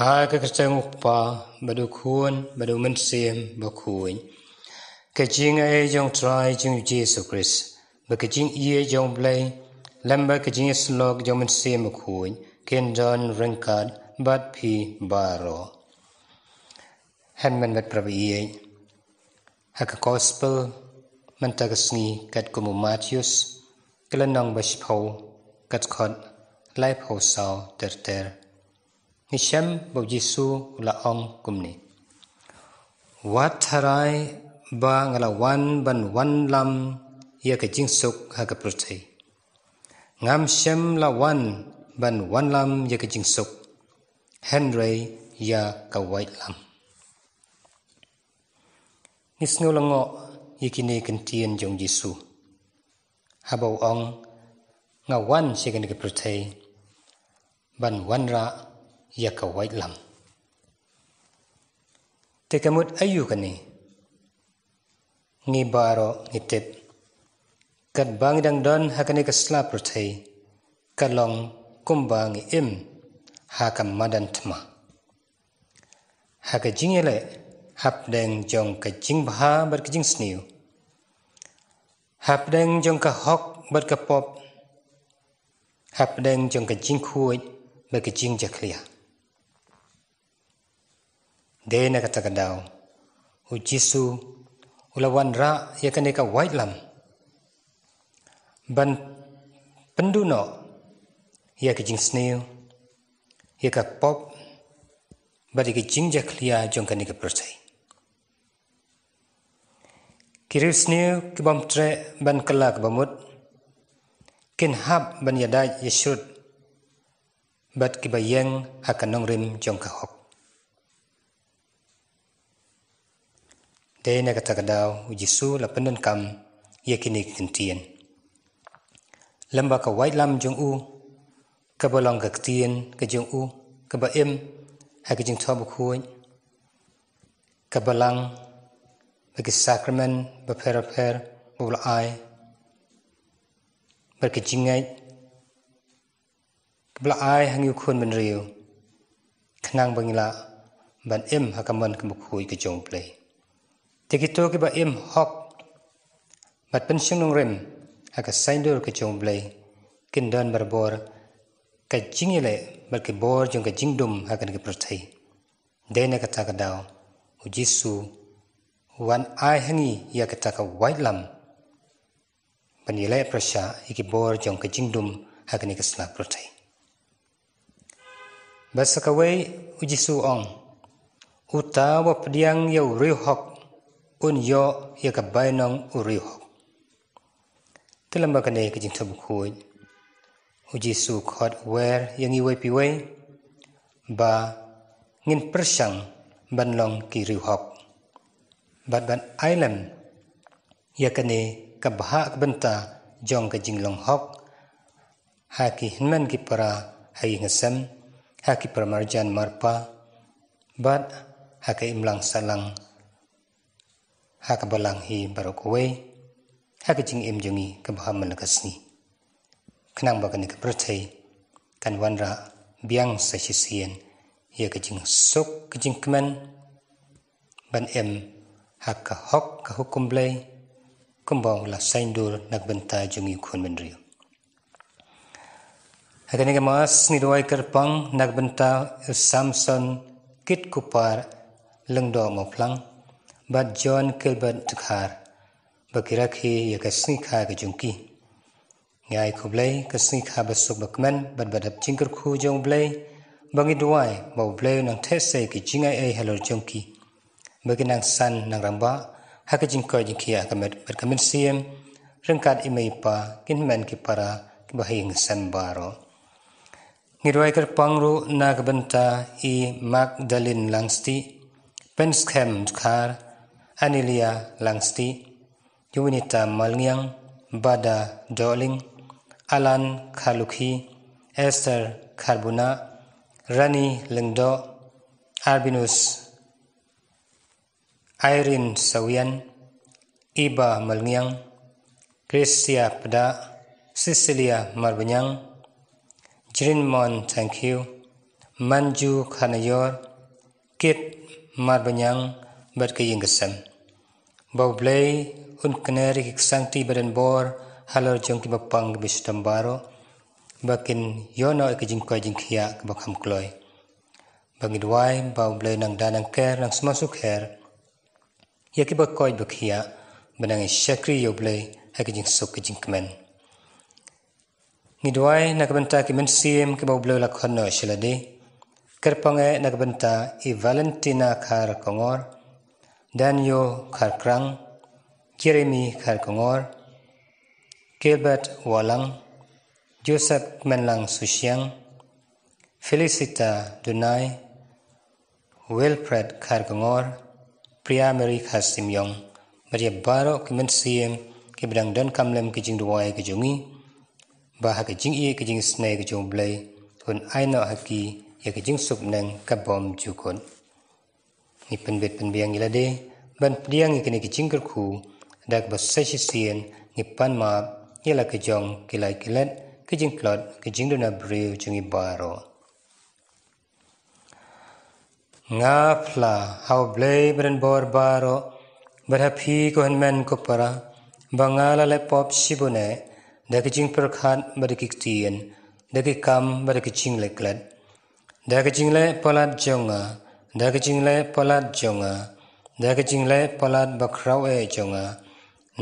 Hai ka kerjang uppa badu kun badu mensiem bakuin. Kajing ai jong try jong Jesu Christ. Ba kajing ie jong blay lamba kajing slog jong mensiem bakuin. Ken John Rengkad bat pi baro. Hanman bat prabi ie. Haka gospel mantagasngi kat kumu Matius kelenong bashpau kat khod lai phau sao ter. Nisham bau Jesu la ong kumni. Wat harai ba ngalawan ban wan lam ya ka jingsuk ha ka prutai. Ngam shem la wan ban wan lam ya ka jingsuk. Henry ya ka white lam. Nisngo lango yikini kentien jong Jesu. Habau ong ngawan siya ka prutai. Ban wan ra ya ka white lam. Tekamut ayu kani. Ngi baro ngitip. Kat bang dang don hakani ka slap rotai. Kalong kumba ngi im hakam madan tma. Haka jingele hap deng jong ka jing baha bar ka jing sniu. Hap deng jong ka hok bar ka pop. Hap deng jong ka jing kuit bar ka jing jaklia. Dena kata kadau, u Jesu ulawan ra ya kane ka white lam. Ban penduno ya ka jing sneu, ya ka pop, bari ka jing jaklia jong kane ka percay. Kiriu sneu ki bom tre ban kala ka bamut, kin hab ban yada yeshut, bat ki bayeng hakanong rim jong ka hok. Dena kata kadau u Jesu la pendan kam yakini kentien. Lamba ka white lam jong u ka balong ka ktien ka jong u ka ba im ha ka jing thob khuin ka balang ba ki sacrament ba per ba la ai ba ki jingai ka bla ai hang yu khun ben riu khnang bangila ban im ha ka man ka bu khui ka jong play. Tekito ki ba im hok bat pensyong nong rim haka saindur ke jong blay kindan barbor ka jingile bar ke bor jong ka jingdum haka ke pertai. Dena kata kadau u Jesu wan ai hangi ya kata ka white lam banile prasha iki bor jong ka jingdum haka ke sna pertai. Basakaway u Jesu ong uta wa pdiang yau riu hok un yo ya ka bainong uriho. Kelamba kane ka jing tabu khuy. U Jesu khot wer yang iway piway ba ngin persyang banlong ki rihok. Bat ban ailam ya kane ka baha ka benta jong ka jing long hok. Haki hinman ki para hayi ngasam haki para marjan marpa bat haka imlang salang haka balang hi barokwe haka jing im jongi ka baham malagasni knang bakani ka perthai kan wanra biang sa sisien ya ka jing sok ka jing kman ban em haka hok ka hukum blai kumbang la saindur nak benta jongi khun menrio haka ni ka mas ni doai kerpang nak benta Samson kit kupar lengdo moplang bat John Gilbert tukhar bakirakhi ya kasni kha ka jungki ngai khublai kasni kha basuk bakman bat badap jingkar khu jong blai bangi duai bau blai nang these ki jingai ai halor jongki bagi nang san nang ramba haka jingko jingkia kamet berkamen siem rengkat imai pa kinman ki para ki bahing sambaro ngirwai kar pangru nak benta I Magdalene Langsti Penskem tukhar Anelia Langsti, Yunita Malngiang, Bada Doling, Alan Khalukhi, Esther Kharbuna, Rani Lengdo, Albinus, Irene Sawian, Iba Malngiang, Gracia Pada, Cecilia Marbanyang, Jirin Mon, thank you, manju khanayor kit mar banyang bat kaying kesam bau blay un keneri kisangti badan bor halor jong ki bapang bistam baro bakin yono ikijingkoy jingkhia ki bakham kloy bangidwai bau blay nang danang ker nang smasuk her yaki bakoy bakhia banang shakri yo blay hakijing sok kijing kemen ngidwai nakabanta ki mensim ki bau blay lakhono shilade kerpange nakabanta I Valentina khar kongor Daniel khar krang Jeremy khar kongor Gilbert Walang Joseph Menlang Susiang Felicita Dunai Wilfred khar kongor Priya Mary khar Simyong Maria Baro ki mensim ki bidang don kamlem ki jing duwai ki jungi bah ki jing ki jing snai ki jong blay un aino haki ya ki jing sup nang kabom jukon ni penbet penbiang ilade ban priang ikini ki jing kerku dak basasisian ni pan ma yela ki jong kilai kilet ki jing plot ki jing dona breu jungi baro nga pla how blay bren bor baro berhapi ko henmen ko para bangala le pop sibune dak jing perkhat badikitien dak kam badikicing leklet dak jingle palat jonga dak jingle palat jonga dak jingle palat bakrau e jonga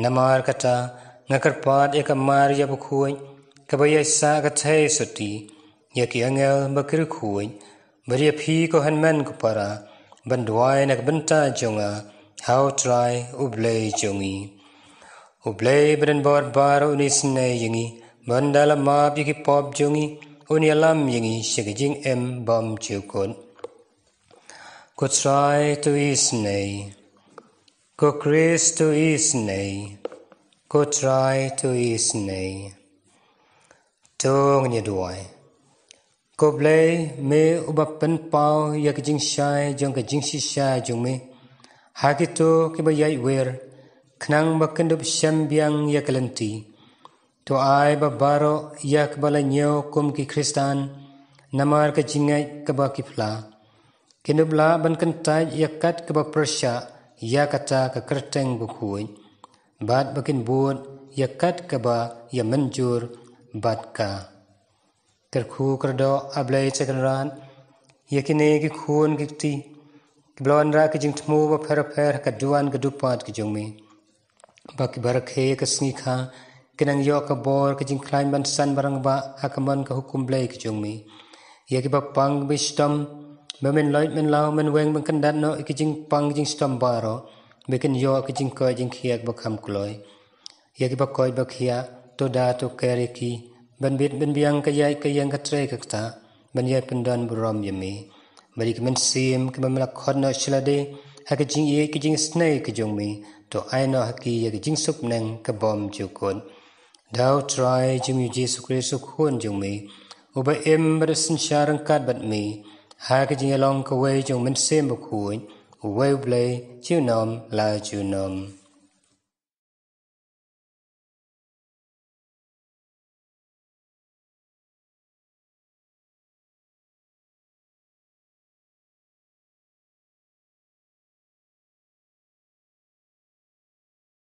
namar kata ngakarpat ekamar ya bukhuy kabaya sa kathai suti yaki angel bakir khuy bari phi ko hanman ko para bandwai nak banta jonga how try ublay jongi ublay bren bor bar unisne yingi bandala map yiki pop jongi uni alam yingi shigijing em bom chukon ko try to isnei ko Chris to isnei ko try to isnei tong ni duai ko blay me ubapen pau yakijing shai jong ka jing shisha jong me hakito ki bayai wer knang bakendup syambiang yakalenti to ai babaro yak balanyo kum ki kristan namar ka jingai ka bakifla kinubla ban kentai yakat ka bapersya yakata ka kerteng bukhuy bat bakin buat yakat ka ba ya menjur bat ka kerkhu kerdo ablay cekran yakine ki khun kiti blon ra ki jing thmu ba fer ka duan ka dupat ki jongmi bak barakhe ka sngi kha kinang yo ka bor ka jing klain ban san barang ba akaman ka hukum blay ki jongmi yaki ba pang bistam bamen loit men law men weng ban kandat no ki jing pang jing stam baro bekin yo ki jing ko jing khiak ba kham kloy yaki ba koy ba khia to da to kari ki ban bit ben biang ka yai ka yang ka tre ka ta ban yai pendan buram yemi bari ki men sim ki mamla khonna shilade ha ki jing ye ki jing snai ki jongmi to aino haki ye ki jing sup nang ka bom jukon daw try jing Jesu Christ khon jongmi uba em bar sin sharang kat bat mi ha ki jing along ka wei jong men sim bu khuy wei blay chu nom la chu nom